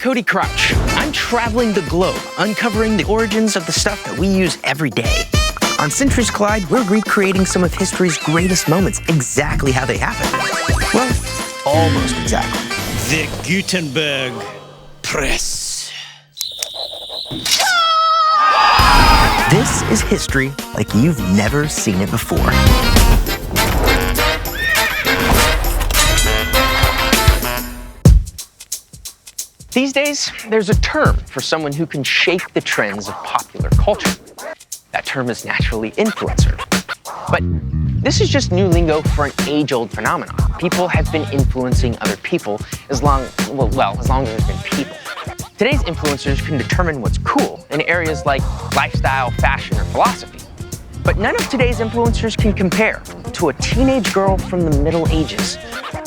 Cody Crouch. I'm traveling the globe, uncovering the origins of the stuff that we use every day. On Centuries Collide, we're recreating some of history's greatest moments exactly how they happened. Well, almost exactly. The Gutenberg Press. This is history like you've never seen it before. These days, there's a term for someone who can shape the trends of popular culture. That term is naturally influencer. But this is just new lingo for an age-old phenomenon. People have been influencing other people as long as there's been people. Today's influencers can determine what's cool in areas like lifestyle, fashion, or philosophy. But none of today's influencers can compare to a teenage girl from the Middle Ages,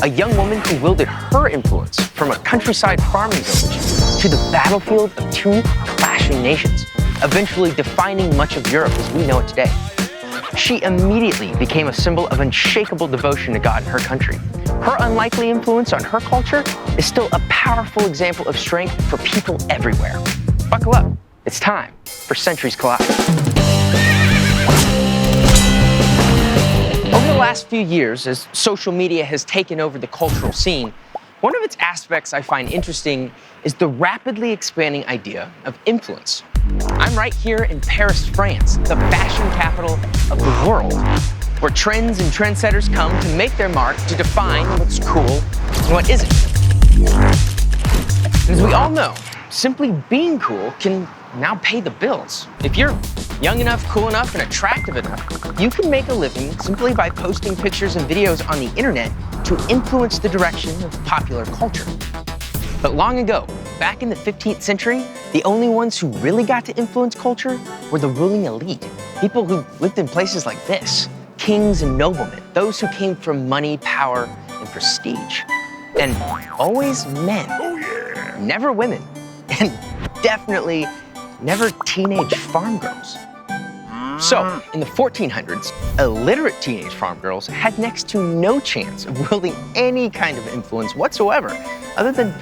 a young woman who wielded her influence from a countryside farming village to the battlefield of two clashing nations, eventually defining much of Europe as we know it today. She immediately became a symbol of unshakable devotion to God in her country. Her unlikely influence on her culture is still a powerful example of strength for people everywhere. Buckle up, it's time for Centuries Collide. Over the last few years, as social media has taken over the cultural scene, one of its aspects I find interesting is the rapidly expanding idea of influence. I'm right here in Paris, France, the fashion capital of the world, where trends and trendsetters come to make their mark to define what's cool and what isn't. As we all know, simply being cool can now pay the bills. If you're young enough, cool enough, and attractive enough, you can make a living simply by posting pictures and videos on the internet to influence the direction of popular culture. But long ago, back in the 15th century, the only ones who really got to influence culture were the ruling elite, people who lived in places like this, kings and noblemen, those who came from money, power, and prestige. And always men, never women, and definitely never teenage farm girls. So, in the 1400s, illiterate teenage farm girls had next to no chance of wielding any kind of influence whatsoever, other than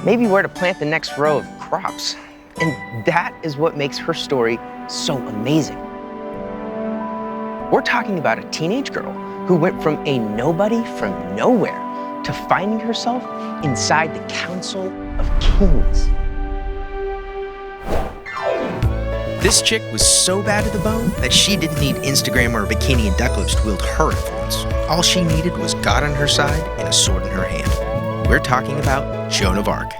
maybe where to plant the next row of crops. And that is what makes her story so amazing. We're talking about a teenage girl who went from a nobody from nowhere to finding herself inside the Council of Kings. This chick was so bad to the bone that she didn't need Instagram or a bikini and duck lips to wield her influence. All she needed was God on her side and a sword in her hand. We're talking about Joan of Arc.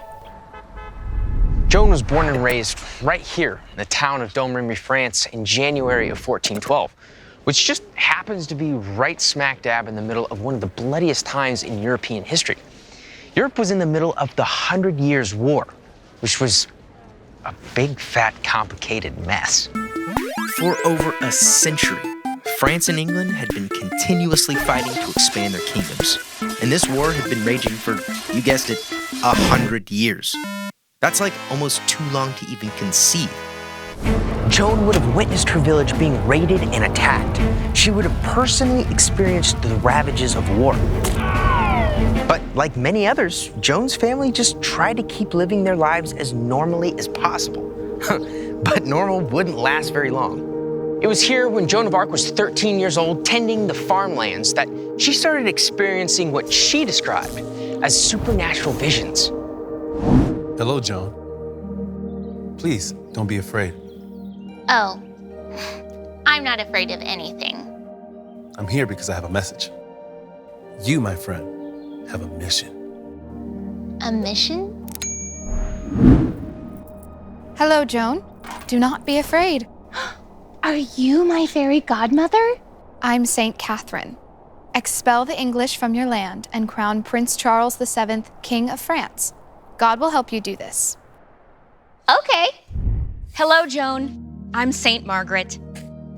Joan was born and raised right here in the town of Domremy, France in January of 1412, which just happens to be right smack dab in the middle of one of the bloodiest times in European history. Europe was in the middle of the 100 Years' War, which was a big, fat, complicated mess. For over a century, France and England had been continuously fighting to expand their kingdoms. And this war had been raging for, you guessed it, 100 years. That's like almost too long to even conceive. Joan would have witnessed her village being raided and attacked. She would have personally experienced the ravages of war. But like many others, Joan's family just tried to keep living their lives as normally as possible. But normal wouldn't last very long. It was here when Joan of Arc was 13 years old, tending the farmlands, that she started experiencing what she described as supernatural visions. Hello, Joan. Please, don't be afraid. Oh, I'm not afraid of anything. I'm here because I have a message. You, my friend, have a mission. A mission? Hello, Joan. Do not be afraid. Are you my fairy godmother? I'm Saint Catherine. Expel the English from your land and crown Prince Charles VII, King of France. God will help you do this. Okay. Hello, Joan. I'm Saint Margaret.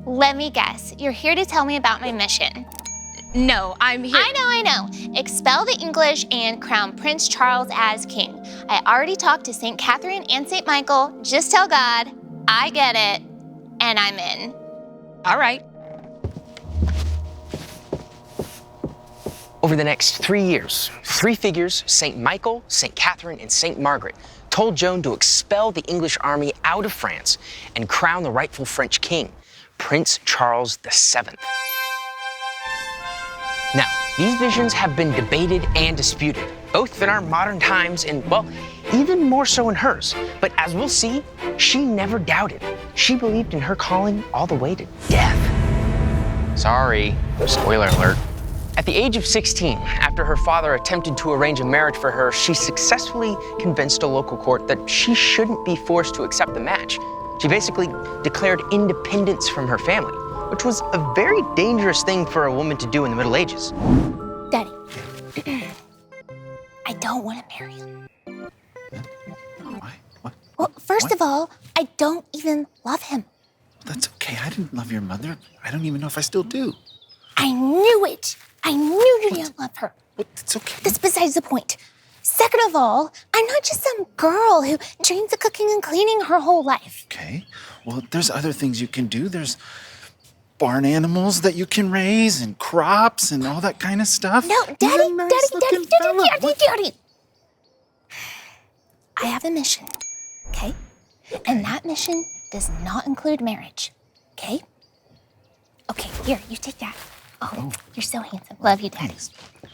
Let me guess. You're here to tell me about my mission. No, I'm here. I know. Expel the English and crown Prince Charles as king. I already talked to Saint Catherine and Saint Michael. Just tell God, I get it, and I'm in. All right. Over the next 3 years, three figures, St. Michael, St. Catherine, and St. Margaret, told Joan to expel the English army out of France and crown the rightful French king, Prince Charles VII. Now, these visions have been debated and disputed, both in our modern times and, well, even more so in hers. But as we'll see, she never doubted. She believed in her calling all the way to death. Sorry, spoiler alert. At the age of 16, after her father attempted to arrange a marriage for her, she successfully convinced a local court that she shouldn't be forced to accept the match. She basically declared independence from her family, which was a very dangerous thing for a woman to do in the Middle Ages. Daddy, I don't want to marry him. Why? What? Well, first of all, I don't even love him. That's okay. I didn't love your mother. I don't even know if I still do. I knew it. I knew you didn't love her. What? It's okay. That's besides the point. Second of all, I'm not just some girl who dreams of cooking and cleaning her whole life. Okay. Well, there's other things you can do. There's barn animals that you can raise and crops and all that kind of stuff. No, Daddy, You're a nice-looking fella. What? Daddy. I have a mission, okay? And that mission does not include marriage, okay? Okay, here, you take that. Oh, you're so handsome. Love you, Daddy. Thanks.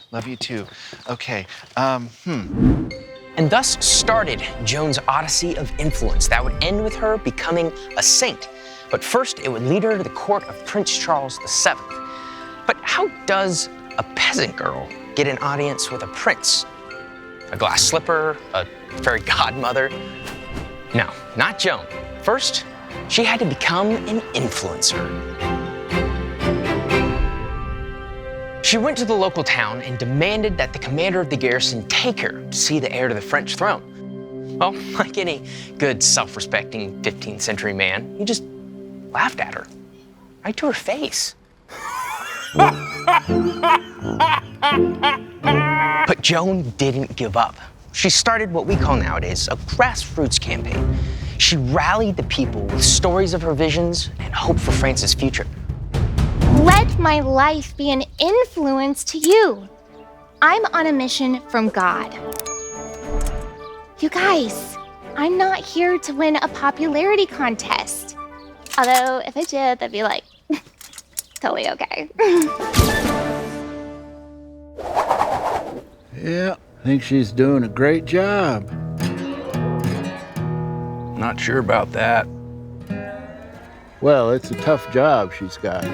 Love you too. Okay. And thus started Joan's odyssey of influence that would end with her becoming a saint. But first, it would lead her to the court of Prince Charles VII. But how does a peasant girl get an audience with a prince? A glass slipper? A fairy godmother? No, not Joan. First, she had to become an influencer. She went to the local town and demanded that the commander of the garrison take her to see the heir to the French throne. Well, like any good, self-respecting 15th century man, he just laughed at her, right to her face. But Joan didn't give up. She started what we call nowadays a grassroots campaign. She rallied the people with stories of her visions and hope for France's future. Let my life be an influence to you. I'm on a mission from God. You guys, I'm not here to win a popularity contest. Although, if I did, that'd be like, totally okay. Yeah, I think she's doing a great job. Not sure about that. Well, it's a tough job she's got.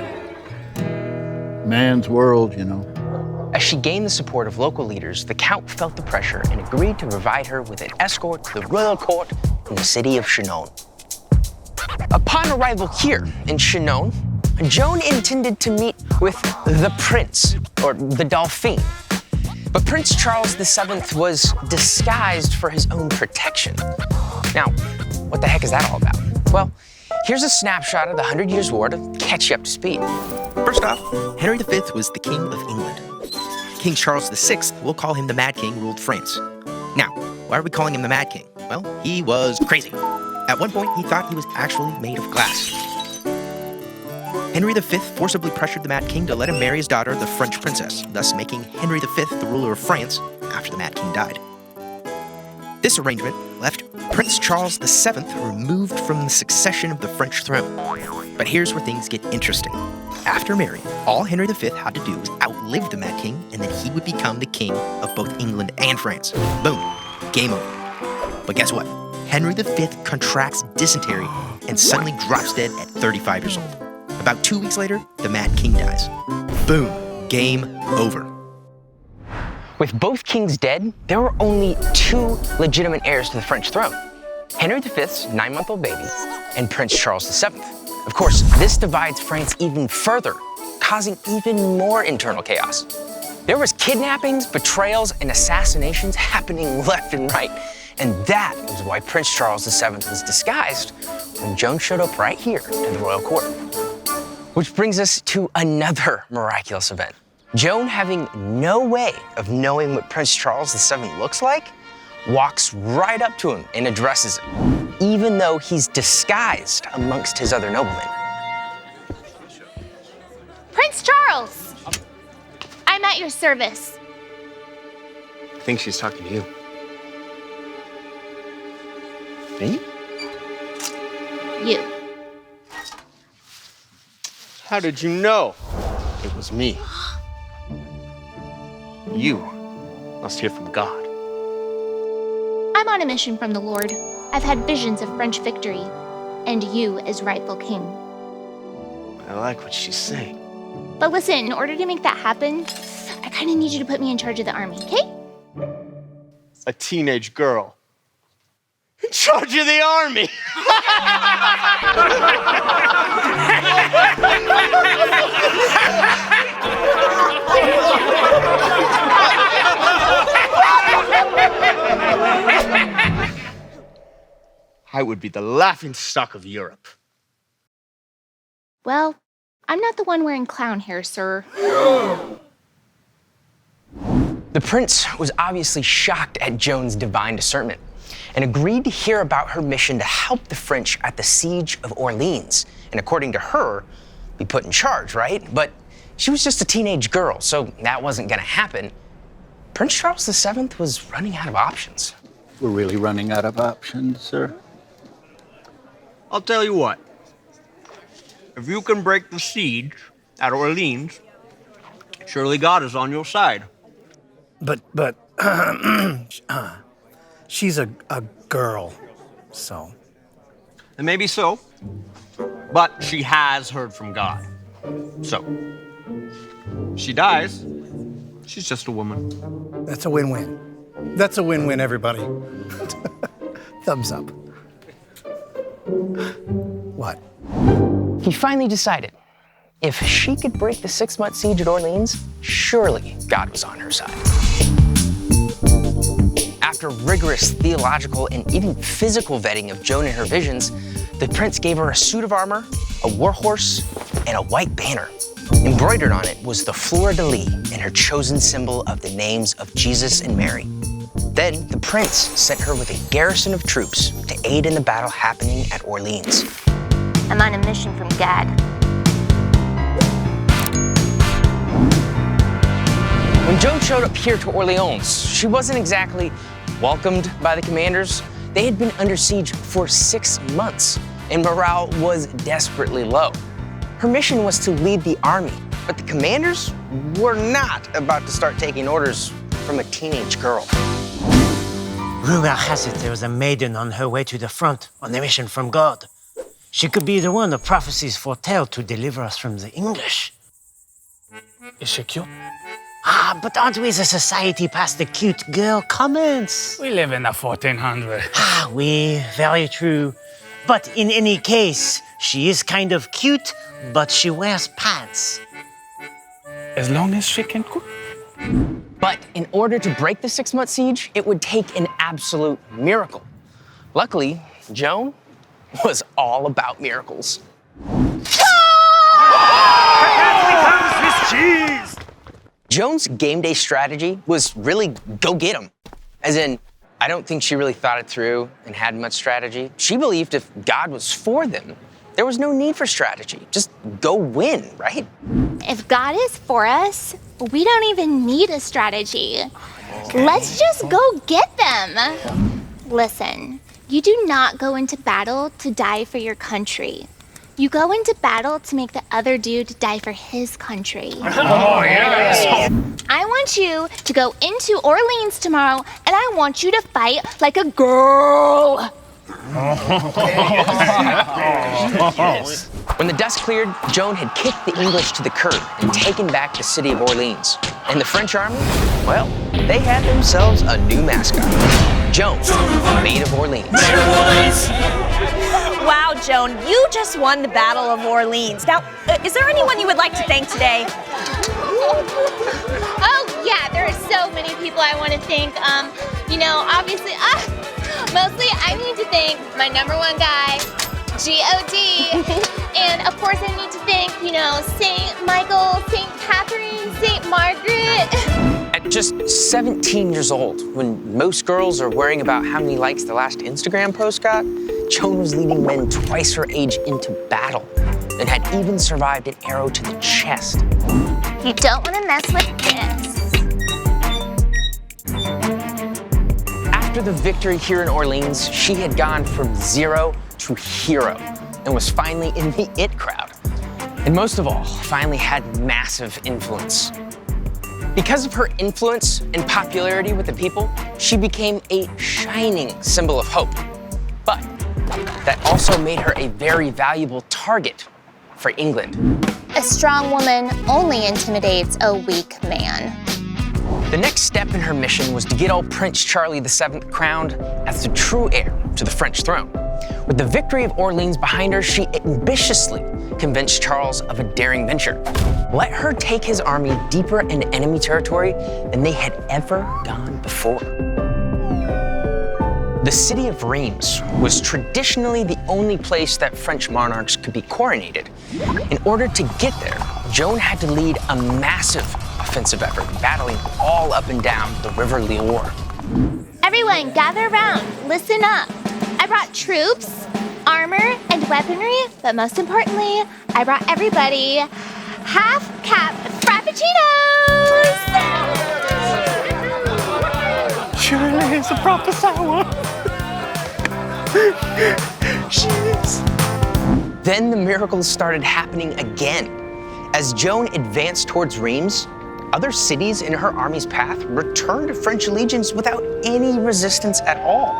Man's world, you know. As she gained the support of local leaders, the Count felt the pressure and agreed to provide her with an escort to the royal court in the city of Chinon. Upon arrival here in Chinon, Joan intended to meet with the prince, or the Dauphin. But Prince Charles VII was disguised for his own protection. Now, what the heck is that all about? Well, here's a snapshot of the 100 Years' War to catch you up to speed. First off, Henry V was the King of England. King Charles VI, we'll call him the Mad King, ruled France. Now, why are we calling him the Mad King? Well, he was crazy. At one point, he thought he was actually made of glass. Henry V forcibly pressured the Mad King to let him marry his daughter, the French princess, thus making Henry V the ruler of France after the Mad King died. This arrangement left Prince Charles VII removed from the succession of the French throne. But here's where things get interesting. After marrying, all Henry V had to do was outlive the Mad King, and then he would become the king of both England and France. Boom, game over. But guess what? Henry V contracts dysentery and suddenly drops dead at 35 years old. About 2 weeks later, the Mad King dies. Boom, game over. With both kings dead, there were only 2 legitimate heirs to the French throne. Henry V's 9-month-old baby and Prince Charles VII. Of course, this divides France even further, causing even more internal chaos. There was kidnappings, betrayals, and assassinations happening left and right. And that is why Prince Charles VII was disguised when Joan showed up right here in the royal court. Which brings us to another miraculous event. Joan, having no way of knowing what Prince Charles VII looks like, walks right up to him and addresses him, even though he's disguised amongst his other noblemen. Prince Charles, I'm at your service. I think she's talking to you. Me? You. How did you know it was me? You must hear from God. I'm on a mission from the Lord. I've had visions of French victory, and you as rightful king. I like what she's saying. But listen, in order to make that happen, I kind of need you to put me in charge of the army, okay? A teenage girl in charge of the army. I would be the laughingstock of Europe. Well, I'm not the one wearing clown hair, sir. The prince was obviously shocked at Joan's divine discernment and agreed to hear about her mission to help the French at the Siege of Orléans, and according to her, be put in charge, right? But she was just a teenage girl, so that wasn't gonna happen. Prince Charles VII was running out of options. We're really running out of options, sir. I'll tell you what. If you can break the siege at Orleans, surely God is on your side. But, she's a girl, so. And maybe so, but she has heard from God. So, she dies, she's just a woman. That's a win-win. That's a win-win, everybody. Thumbs up. What? He finally decided if she could break the 6-month siege at Orleans, surely God was on her side. After rigorous theological and even physical vetting of Joan and her visions, the prince gave her a suit of armor, a war horse, and a white banner. Embroidered on it was the fleur-de-lis and her chosen symbol of the names of Jesus and Mary. Then the prince sent her with a garrison of troops to aid in the battle happening at Orleans. I'm on a mission from God. When Joan showed up here to Orleans, she wasn't exactly welcomed by the commanders. They had been under siege for 6 months, and morale was desperately low. Her mission was to lead the army, but the commanders were not about to start taking orders from a teenage girl. Rumor has it there was a maiden on her way to the front on a mission from God. She could be the one the prophecies foretell to deliver us from the English. Is she cute? Ah, but aren't we as a society past the cute girl comments? We live in the 1400s. Ah, oui, very true. But in any case, she is kind of cute, but she wears pants. As long as she can cook. But in order to break the 6-month siege, it would take an absolute miracle. Luckily, Joan was all about miracles. Joan's game day strategy was really go get 'em. As in, I don't think she really thought it through and had much strategy. She believed if God was for them, there was no need for strategy. Just go win, right? If God is for us, we don't even need a strategy. Let's just go get them. Listen, you do not go into battle to die for your country. You go into battle to make the other dude die for his country. Oh, yes. I want you to go into Orleans tomorrow, and I want you to fight like a girl. When the dust cleared, Joan had kicked the English to the curb and taken back the city of Orleans. And the French army, well, they had themselves a new mascot. Joan, Maid of Orleans. Wow, Joan, you just won the Battle of Orleans. Now, is there anyone you would like to thank today? Oh, yeah, there are so many people I want to thank. Obviously, mostly I need to thank my #1 guy, G.O.D. And of course I need to thank, St. Michael, St. Catherine, St. Margaret. At just 17 years old, when most girls are worrying about how many likes the last Instagram post got, Joan was leading men twice her age into battle and had even survived an arrow to the chest. You don't want to mess with this. After After the victory here in Orleans, she had gone from zero to hero and was finally in the it crowd. And most of all, finally had massive influence. Because of her influence and popularity with the people, she became a shining symbol of hope. But that also made her a very valuable target for England. A strong woman only intimidates a weak man. The next step in her mission was to get old Prince Charlie VII crowned as the true heir to the French throne. With the victory of Orleans behind her, she ambitiously convinced Charles of a daring venture. Let her take his army deeper into enemy territory than they had ever gone before. The city of Reims was traditionally the only place that French monarchs could be coronated. In order to get there, Joan had to lead a massive offensive effort, battling all up and down the River Loire. Everyone, gather around. Listen up. I brought troops, armor, and weaponry, but most importantly, I brought everybody half-cap frappuccinos! Surely it's a proper sour. Jeez. Then the miracles started happening again. As Joan advanced towards Reims, other cities in her army's path returned to French allegiance without any resistance at all.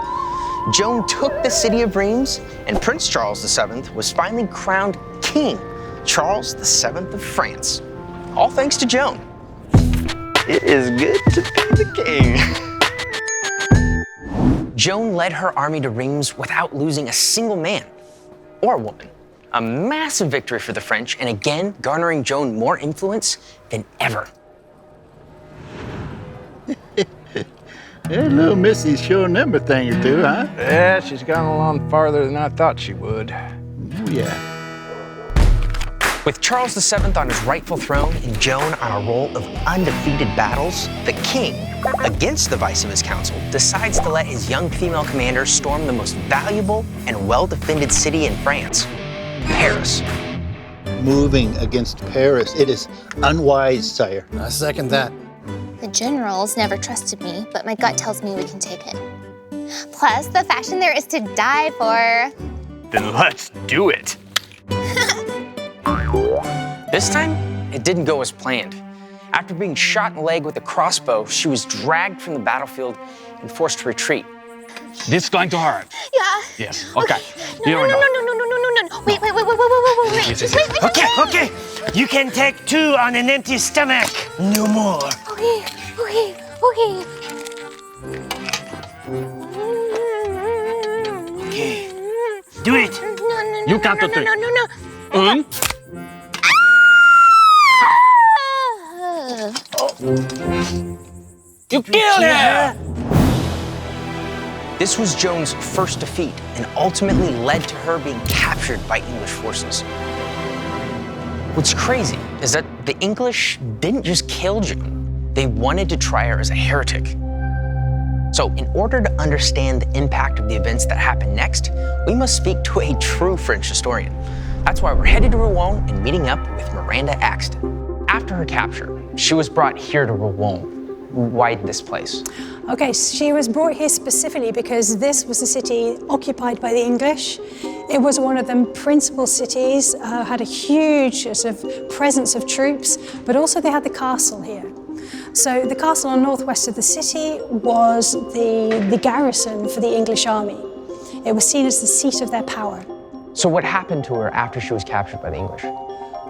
Joan took the city of Reims, and Prince Charles VII was finally crowned King Charles VII of France. All thanks to Joan. It is good to be the king. Joan led her army to Reims without losing a single man or woman. A massive victory for the French, and again garnering Joan more influence than ever. That little Missy's showing them a thing or two, huh? Yeah, she's gone along farther than I thought she would. Oh, yeah. With Charles VII on his rightful throne and Joan on a roll of undefeated battles, the king, against the advice of his council, decides to let his young female commander storm the most valuable and well-defended city in France, Paris. Moving against Paris, it is unwise, sire. I second that. The generals never trusted me, but my gut tells me we can take it. Plus, the fashion there is to die for. Then let's do it. This time, it didn't go as planned. After being shot in the leg with a crossbow, she was dragged from the battlefield and forced to retreat. This is going to hurt. Yeah. Yes, okay. No. Wait. Wait. Okay. You can take 2 on an empty stomach. No more. Okay. Okay. Do it. No. You count to 3. No. You killed her! This was Joan's first defeat and ultimately led to her being captured by English forces. What's crazy is that the English didn't just kill Joan, they wanted to try her as a heretic. So in order to understand the impact of the events that happened next, we must speak to a true French historian. That's why we're headed to Rouen and meeting up with Miranda Axton. After her capture, she was brought here to Rouen. Why this place? Okay, she was brought here specifically because this was the city occupied by the English. It was one of the principal cities, had a huge sort of presence of troops, but also they had the castle here. So the castle on the northwest of the city was the garrison for the English army. It was seen as the seat of their power. So what happened to her after she was captured by the English?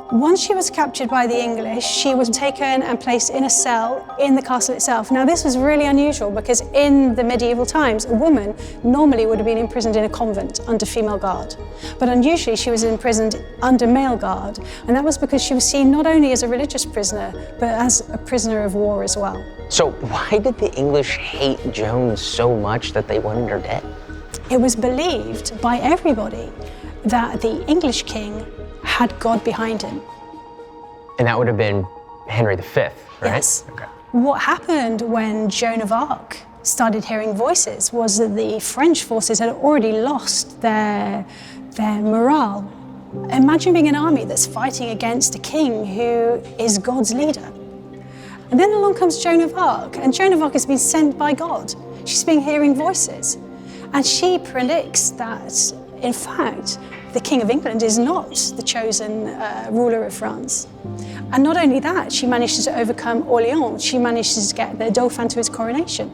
Once she was captured by the English, she was taken and placed in a cell in the castle itself. Now, this was really unusual because in the medieval times, a woman normally would have been imprisoned in a convent under female guard. But unusually, she was imprisoned under male guard. And that was because she was seen not only as a religious prisoner, but as a prisoner of war as well. So why did the English hate Joan so much that they wanted her dead? It was believed by everybody that the English king had God behind him. And that would have been Henry V, right? Yes. Okay. What happened when Joan of Arc started hearing voices was that the French forces had already lost their morale. Imagine being an army that's fighting against a king who is God's leader. And then along comes Joan of Arc, and Joan of Arc has been sent by God. She's been hearing voices. And she predicts that, in fact, the King of England is not the chosen ruler of France. And not only that, she manages to overcome Orléans. She manages to get the Dauphin to his coronation.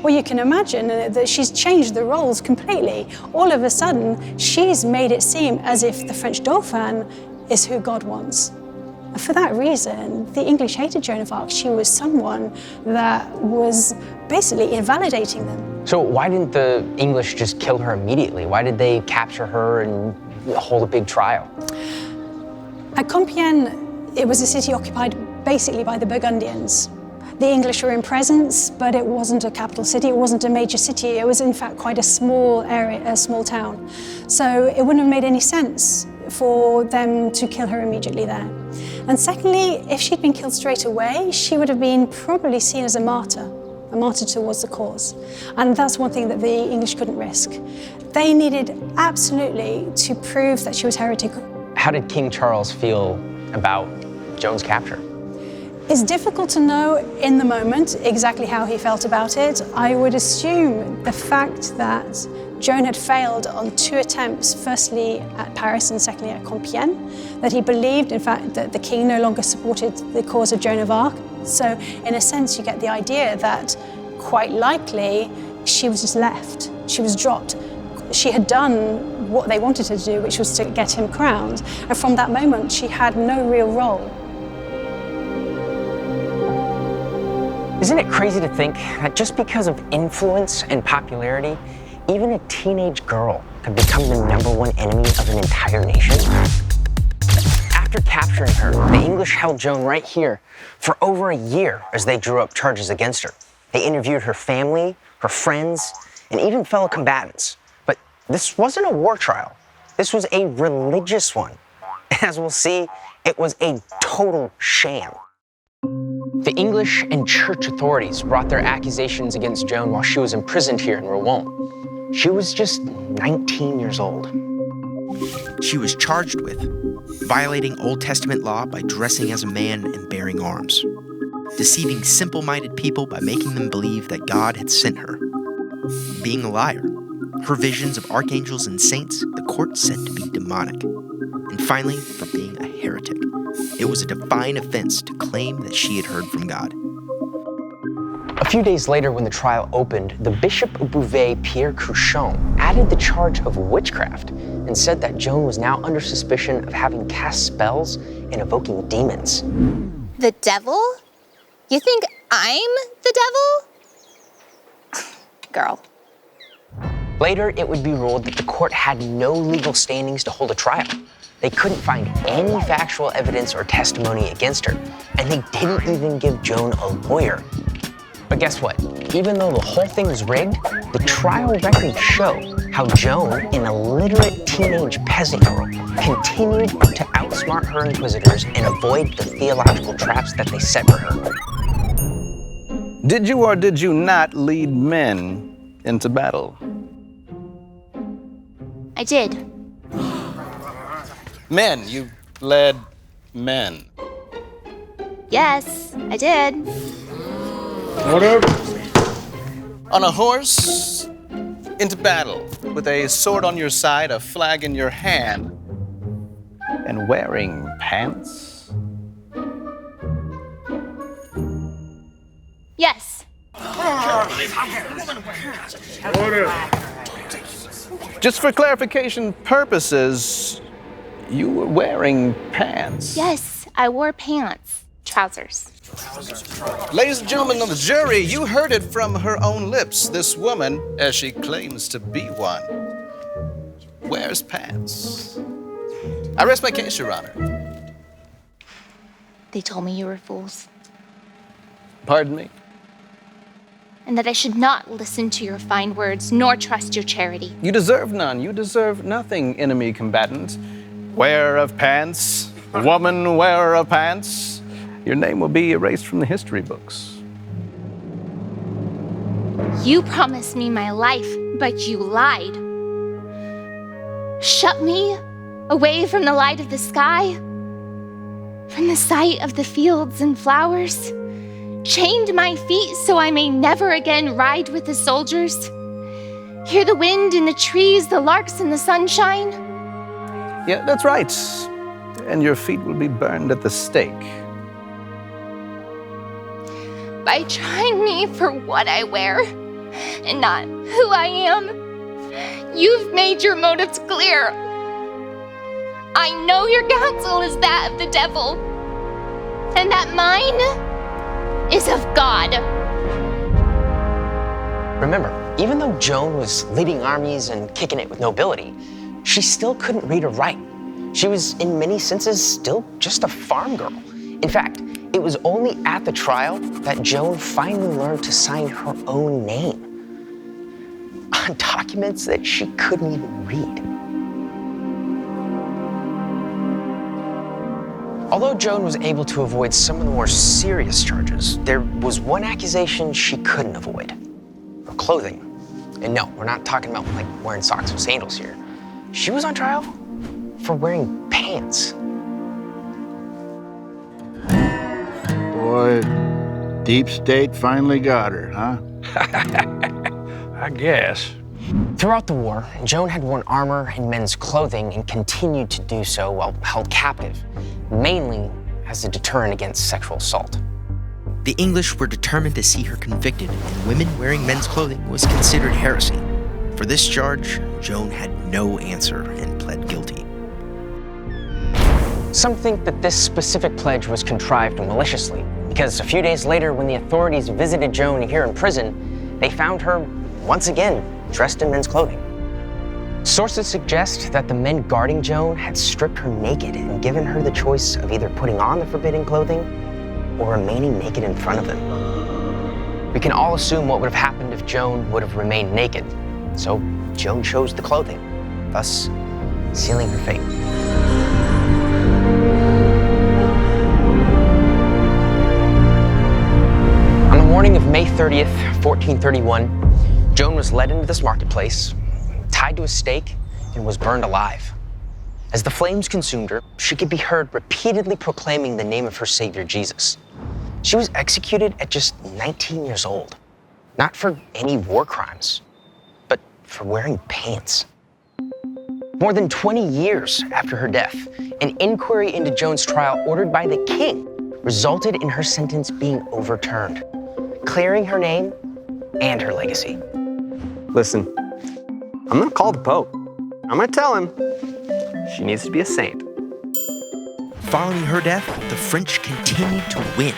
Well, you can imagine that she's changed the roles completely. All of a sudden, she's made it seem as if the French Dauphin is who God wants. And for that reason, the English hated Joan of Arc. She was someone that was basically invalidating them. So why didn't the English just kill her immediately? Why did they capture her and hold a big trial? At Compiègne, it was a city occupied basically by the Burgundians. The English were in presence, but it wasn't a capital city, it wasn't a major city. It was in fact quite a small area, a small town. So it wouldn't have made any sense for them to kill her immediately there. And secondly, if she'd been killed straight away, she would have been probably seen as a martyr towards the cause. And that's one thing that the English couldn't risk. They needed absolutely to prove that she was heretic. How did King Charles feel about Joan's capture? It's difficult to know in the moment exactly how he felt about it. I would assume the fact that Joan had failed on 2 attempts, firstly at Paris and secondly at Compiègne, that he believed, in fact, that the king no longer supported the cause of Joan of Arc. So, in a sense, you get the idea that, quite likely, she was just left. She was dropped. She had done what they wanted her to do, which was to get him crowned. And from that moment, she had no real role. Isn't it crazy to think that just because of influence and popularity, even a teenage girl could become the #1 enemy of an entire nation? After capturing her, the English held Joan right here for over a year as they drew up charges against her. They interviewed her family, her friends, and even fellow combatants. But this wasn't a war trial. This was a religious one. As we'll see, it was a total sham. The English and church authorities brought their accusations against Joan while she was imprisoned here in Rouen. She was just 19 years old. She was charged with violating Old Testament law by dressing as a man and bearing arms, deceiving simple-minded people by making them believe that God had sent her, being a liar, her visions of archangels and saints the court said to be demonic, and finally, for being a heretic. It was a divine offense to claim that she had heard from God. A few days later, when the trial opened, the Bishop of Beauvais, Pierre Cruchon, added the charge of witchcraft and said that Joan was now under suspicion of having cast spells and evoking demons. The devil? You think I'm the devil? Girl. Later, it would be ruled that the court had no legal standings to hold a trial. They couldn't find any factual evidence or testimony against her, and they didn't even give Joan a lawyer. But guess what? Even though the whole thing was rigged, the trial records show how Joan, an illiterate teenage peasant girl, continued to outsmart her inquisitors and avoid the theological traps that they set for her. Did you or did you not lead men into battle? I did. Men, you led men. Yes, I did. On a horse, into battle, with a sword on your side, a flag in your hand. And wearing pants? Yes. Just for clarification purposes, you were wearing pants. Yes, I wore pants. Trousers. Ladies and gentlemen of the jury, you heard it from her own lips. This woman, as she claims to be one, wears pants. I rest my case, Your Honor. They told me you were fools. Pardon me? And that I should not listen to your fine words nor trust your charity. You deserve none. You deserve nothing, enemy combatant. Wearer of pants, woman wearer of pants. Your name will be erased from the history books. You promised me my life, but you lied. Shut me away from the light of the sky, from the sight of the fields and flowers, chained my feet so I may never again ride with the soldiers, hear the wind in the trees, the larks in the sunshine? Yeah, that's right. And your feet will be burned at the stake. By trying me for what I wear and not who I am, you've made your motives clear. I know your counsel is that of the devil, and that mine is of God. Remember, even though Joan was leading armies and kicking it with nobility, she still couldn't read or write. She was, in many senses, still just a farm girl. In fact, it was only at the trial that Joan finally learned to sign her own name on documents that she couldn't even read. Although Joan was able to avoid some of the more serious charges, there was one accusation she couldn't avoid: her clothing. And no, we're not talking about like wearing socks with sandals here. She was on trial for wearing pants. Boy, deep state finally got her, huh? I guess. Throughout the war, Joan had worn armor and men's clothing and continued to do so while held captive, mainly as a deterrent against sexual assault. The English were determined to see her convicted, and women wearing men's clothing was considered heresy. For this charge, Joan had no answer and pled guilty. Some think that this specific pledge was contrived maliciously, because a few days later, when the authorities visited Joan here in prison, they found her, once again, dressed in men's clothing. Sources suggest that the men guarding Joan had stripped her naked and given her the choice of either putting on the forbidden clothing or remaining naked in front of them. We can all assume what would have happened if Joan would have remained naked, so Joan chose the clothing, thus sealing her fate. On the morning of May 30th, 1431, Joan was led into this marketplace, tied to a stake, and was burned alive. As the flames consumed her, she could be heard repeatedly proclaiming the name of her Savior, Jesus. She was executed at just 19 years old, not for any war crimes, but for wearing pants. More than 20 years after her death, an inquiry into Joan's trial ordered by the king resulted in her sentence being overturned, clearing her name and her legacy. Listen, I'm gonna call the Pope. I'm gonna tell him she needs to be a saint. Following her death, the French continued to win.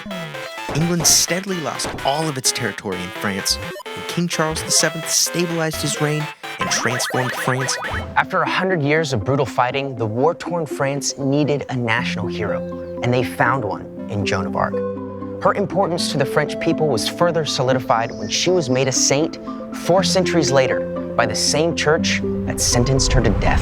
England steadily lost all of its territory in France, and King Charles VII stabilized his reign and transformed France. After 100 years of brutal fighting, the war-torn France needed a national hero, and they found one in Joan of Arc. Her importance to the French people was further solidified when she was made a saint 4 centuries later by the same church that sentenced her to death.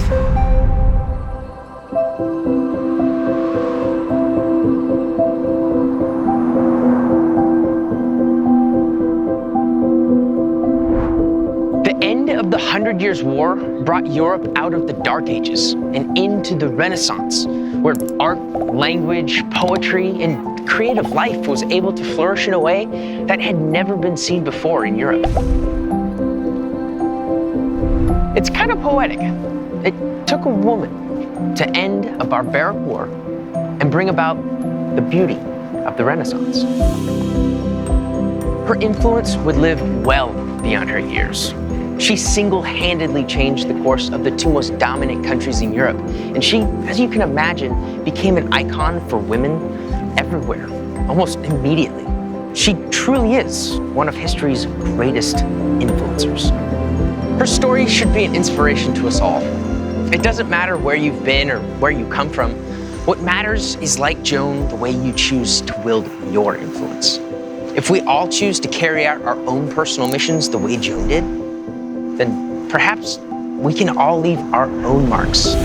The end of the 100 Years' War brought Europe out of the Dark Ages and into the Renaissance, where art, language, poetry, and creative life was able to flourish in a way that had never been seen before in Europe. It's kind of poetic. It took a woman to end a barbaric war and bring about the beauty of the Renaissance. Her influence would live well beyond her years. She single-handedly changed the course of the 2 most dominant countries in Europe, and she, as you can imagine, became an icon for women everywhere, almost immediately. She truly is one of history's greatest influencers. Her story should be an inspiration to us all. It doesn't matter where you've been or where you come from. What matters is, like Joan, the way you choose to wield your influence. If we all choose to carry out our own personal missions the way Joan did, then perhaps we can all leave our own marks